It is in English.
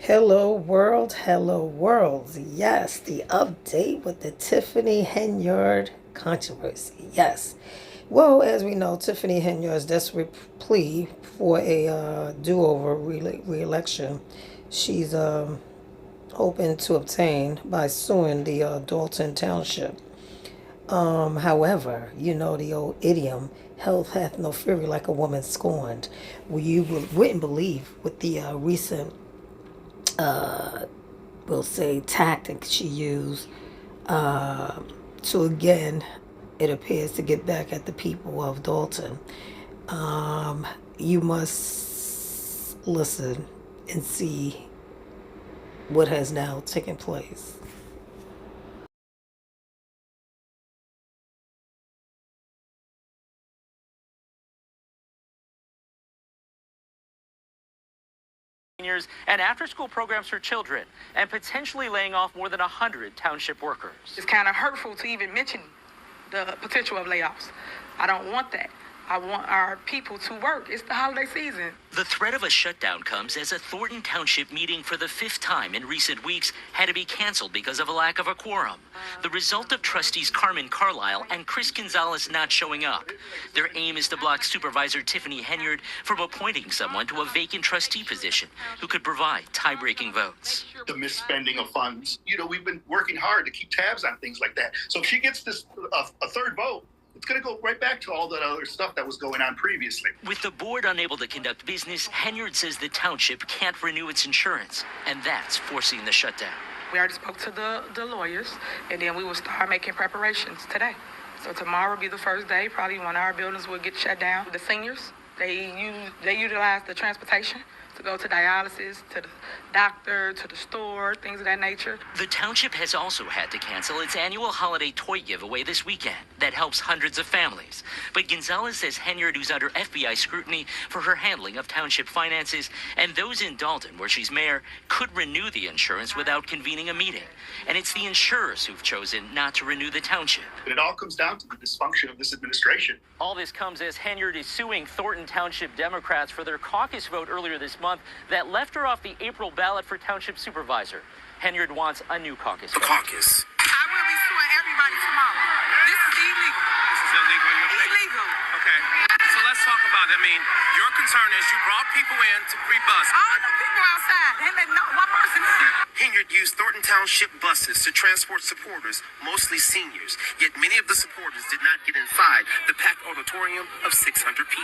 Hello world, hello world. Yes, the update with the Tiffany Henyard controversy. Yes. Well, as we know, Tiffany Henyard's desperate plea for a do-over re-election. She's hoping to obtain by suing the Thornton Township. However, you know the old idiom, health hath no fury like a woman scorned. Well, you wouldn't believe with the recent we'll say, tactic she used to again, it appears to get back at the people of Dalton. You must listen and see what has now taken place. Seniors and after-school programs for children, and potentially laying off more than 100 township workers. It's kind of hurtful to even mention the potential of layoffs. I don't want that. I want our people to work. It's the holiday season. The threat of a shutdown comes as a Thornton Township meeting for the fifth time in recent weeks had to be canceled because of a lack of a quorum. The result of trustees Carmen Carlisle and Chris Gonzalez not showing up. Their aim is to block Supervisor Tiffany Henyard from appointing someone to a vacant trustee position who could provide tie-breaking votes. The misspending of funds. We've been working hard to keep tabs on things like that. So if she gets this a third vote, it's going to go right back to all that other stuff that was going on previously. With the board unable to conduct business, Henyard says the township can't renew its insurance, and that's forcing the shutdown. We already spoke to the lawyers, and then we will start making preparations today. So tomorrow will be the first day. Probably one of our buildings will get shut down. The seniors, they utilize the transportation to go to dialysis, to the doctor, to the store, things of that nature. The township has also had to cancel its annual holiday toy giveaway this weekend that helps hundreds of families. But Gonzalez says Henyard, who's under FBI scrutiny for her handling of township finances, and those in Dalton, where she's mayor, could renew the insurance without convening a meeting. And it's the insurers who've chosen not to renew the township. But it all comes down to the dysfunction of this administration. All this comes as Henyard is suing Thornton Township Democrats for their caucus vote earlier this month that left her off the April ballot for township supervisor. Henyard wants a new caucus vote. Caucus. I will be suing everybody tomorrow. This is illegal. This is illegal in your opinion? Illegal. Okay. So let's talk about it. I mean, your concern is you brought people in to pre-bus. All the people outside. And then no one person is here. Henyard used Thornton Township buses to transport supporters, mostly seniors. Yet many of the supporters did not get inside the packed auditorium of 600 people.